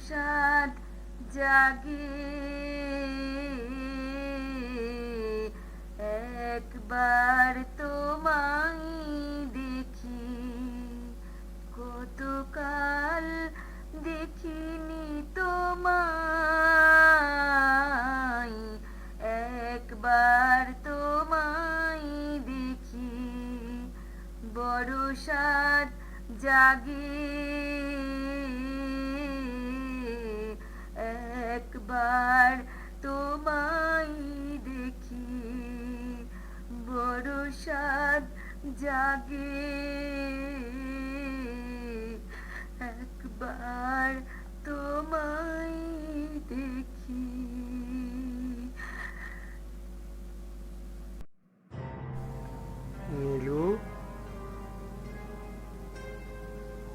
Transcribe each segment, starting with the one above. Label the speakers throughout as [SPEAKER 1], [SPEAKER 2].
[SPEAKER 1] সাত জাগে একবার তোমায় দেখি, কতকাল দেখিনি তোমায়, একবার তোমায় দেখি, বড় সাত জাগে একবার তোমায় দেখি, বড় সাত জাগে একবার তোমায় দেখি।
[SPEAKER 2] নীলু,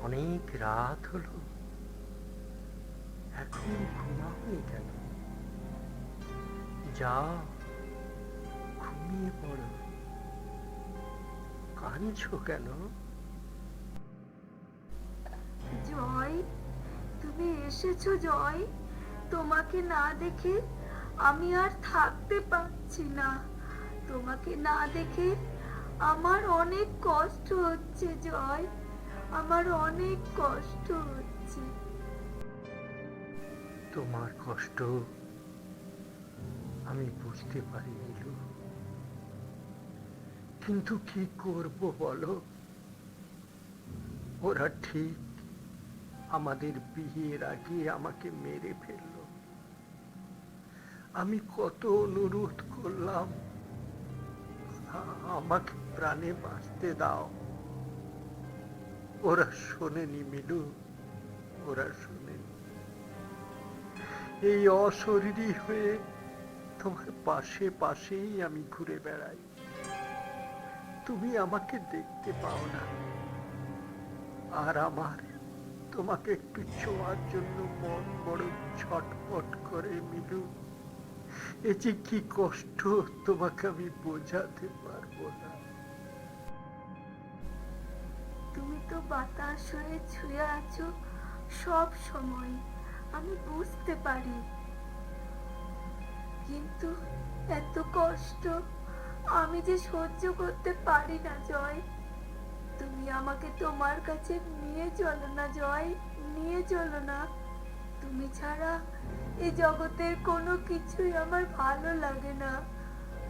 [SPEAKER 2] অনেক রাত হলো, এখন ঘুমাওনি কেন? যাও, ঘুমিয়ে পড়ো। কাঁদছো কেন?
[SPEAKER 1] জয়, তুমি এসেছো জয়। তোমাকে না দেখে আমি আর থাকতে পারছি না। তোমাকে না দেখে আমার অনেক কষ্ট হচ্ছে জয়, আমার অনেক কষ্ট হচ্ছে।
[SPEAKER 2] তোমার কষ্ট আমি বুঝতে পারি নীলু, কিন্তু কি করব বলো? ওরা ঠিক আমাদের বিয়ের আগে আমাকে মেরে ফেলল। আমি কত অনুরোধ করলাম, আমাকে প্রাণে বাঁচতে দাও। ওরা শোনেনি মিলু, ওরা শোনেনি। এই অশরীরী হয়ে তোমার পাশে পাশেই আমি ঘুরে বেড়াই। তুমি আমাকে দেখতে পাও না, আর আমার তোমাকে একটু ছোঁয়ার জন্য মন বড় ছটফট করে মিলু। এ যে কি কষ্ট তোমাকে আমি বোঝাতে পারবো না।
[SPEAKER 1] তুমি তো বাতাস হয়ে ছুঁয়ে আছো সব সময়, আমি বুঝতে পারি, কিন্তু এত কষ্ট আমি যে সহ্য করতে পারি না জয়। তুমি আমাকে তোমার কাছে নিয়ে চলো না জয়, নিয়ে চলো না। তুমি ছাড়া এই জগতের কোনো কিছুই আমার ভালো লাগে না,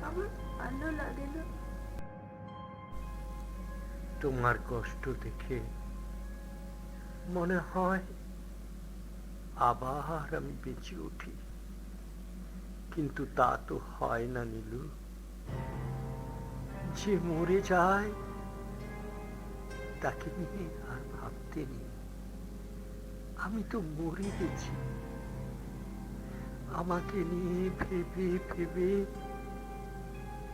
[SPEAKER 1] আমার ভালো লাগে না।
[SPEAKER 2] তোমার কষ্ট দেখে মনে হয় আবার আমি বেঁচে উঠি, কিন্তু তা তো হয় না নীলু। যে মরে যায় তাকে নিয়ে আর ভাবতে নেই। আমি তো মরে গেছি। আমাকে নিয়ে ভেবে ভেবে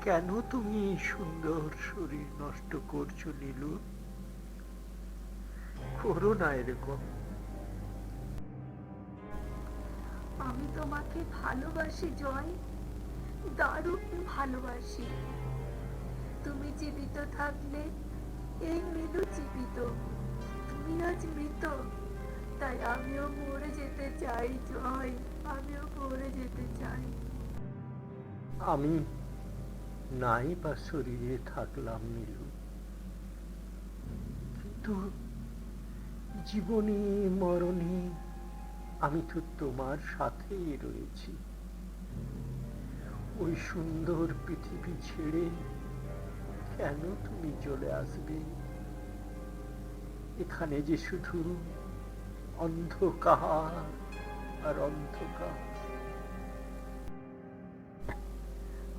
[SPEAKER 2] কেন তুমি এই সুন্দর শরীর নষ্ট করছো নীলু? করো না এরকম।
[SPEAKER 1] আমি তোমাকে ভালোবাসি জয়, দারুণ ভালোবাসি। তুমি জীবিত থাকলে এই মিলু জীবিত, তুমি আজ মৃত, তাই আমিও মরে যেতে চাই জয়, আমিও মরে যেতে চাই।
[SPEAKER 2] আমি নাই বা শরীরে থাকলাম নীলু, কিন্তু জীবনে মরণে আমি তো তোমার সাথেই রয়েছি। ওই সুন্দর পৃথিবী ছেড়ে কেন তুমি চলে আসবে? এখানে যে শুধু অন্ধকার আর অন্ধকার।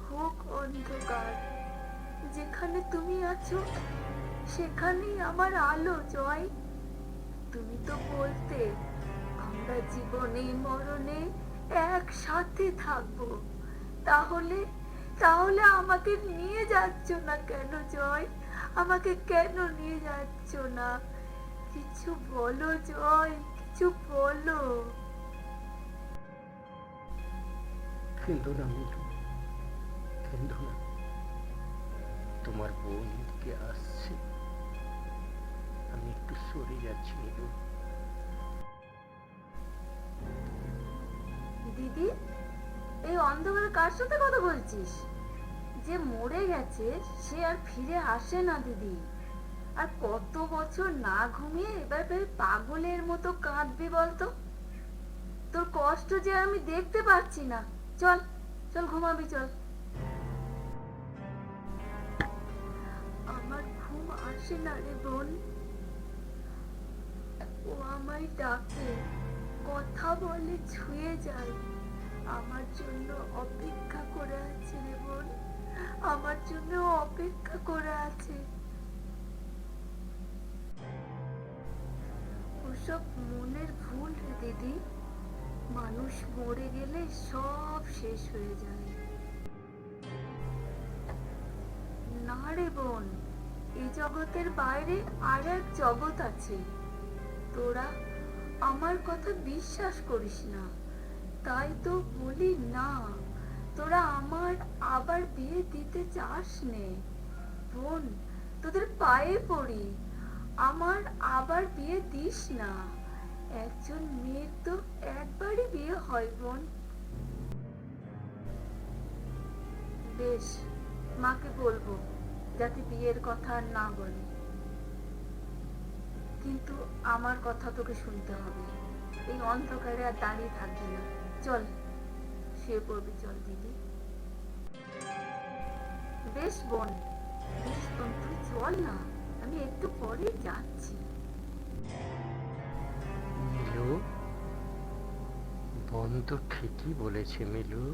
[SPEAKER 1] হোক অন্ধকার, যেখানে তুমি আছো সেখানেই আমার আলো জয়। তুমি তো বলতে আমরা জীবনে মরণে একসাথে থাকবো, তাহলে তাহলে আমাকে নিয়ে যাচ্ছ না কেন জয়? আমাকে কেন নিয়ে যাচ্ছ না? কিছু বলো জয়, কিছু বলো।
[SPEAKER 2] কিন্তু না মিলু, কিন্তু না। তোমার বোন এদিকে আসছে, আমি একটু সরে যাচ্ছি মিলু।
[SPEAKER 1] দিদি, এই অন্ধকারে কার সাথে কথা বলছিস? যে মরে গেছে সে আর ফিরে আসে না দিদি। আর কত বছর না ঘুমিয়ে এবার ফের পাগলের মতো কাঁদবি বলতো? তোর কষ্ট যে আমি দেখতে পাচ্ছি না। চল চল ঘুমাবি, চল। আমার ঘুম আসে না রে বোন। ও আমায় ডাকে, কথা বলে, ছুঁয়ে যায়। আমার জন্য অপেক্ষা করে আছে রে বোন, আমার জন্য অপেক্ষা করে আছে। ওসব মনের ভুল রে দিদি। মানুষ মরে গেলে সব শেষ হয়ে যায়। না রে বোন, এই জগতের বাইরে আর এক জগৎ আছে। তোরা আমার কথা বিশ্বাস করিস না, তাই তো বলি না। তোরা আমার আবার বিয়ে দিতে চাস নে বোন, তোদের পায়ে পড়ি, আমার আবার বিয়ে দিস না। একজন মেয়ের তো একবারই বিয়ে হয় বোন। বেশ, মাকে বলবো যাতে বিয়ের কথা আর না বলে, কিন্তু আমার কথা তোকে শুনতে হবে। এই অন্ধকারে আর দাঁড়িয়ে থাকবি না। চল শুয়ে পড়বি, চল দিদি। বেশ বোন, বেশ বোন, তুই চল না, আমি একটু পরে যাচ্ছি।
[SPEAKER 2] মিলু, বোন তো ঠিকই বলেছে মিলু।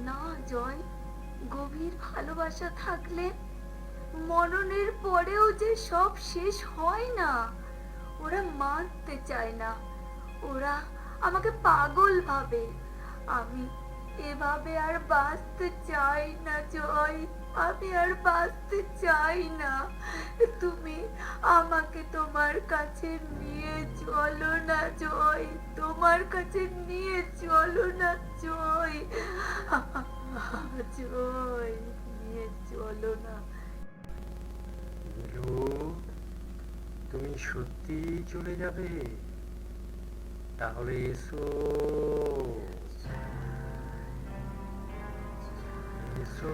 [SPEAKER 1] না জয়, গভীর ভালোবাসা থাকলে মরণের পরেও যে সব শেষ হয় না। ওরা মানতে চায় না, ওরা আমাকে পাগল ভাবে। আমি এভাবে আর বাঁচতে চাই না জয়, আমি আর বাঁচতে চাই না। তুমি আমাকে তোমার কাছে নিয়ে চলো না জয়, তোমার কাছে নিয়ে চলো না জয়, জয় নিয়ে চলো না।
[SPEAKER 2] মিলু, তুমি সত্যি চলে যাবে? তাহলে এসো, এসো।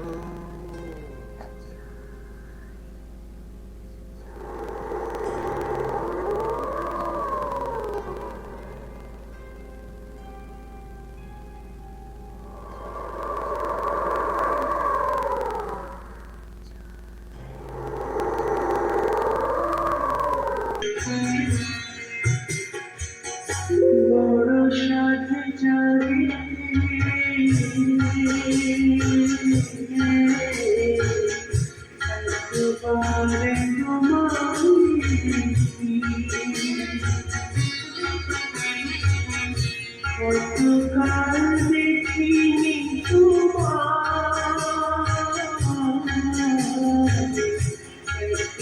[SPEAKER 3] বড় সাথে চলে একবারে কতকাল দেখিনি তোমার,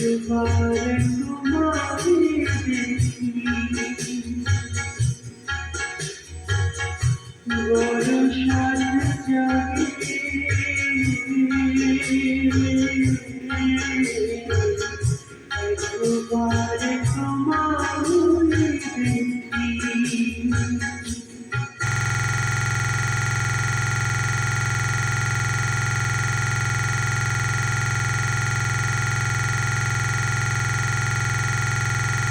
[SPEAKER 3] একবারে তোমারে দেখি। বড় সাথে চলে একবার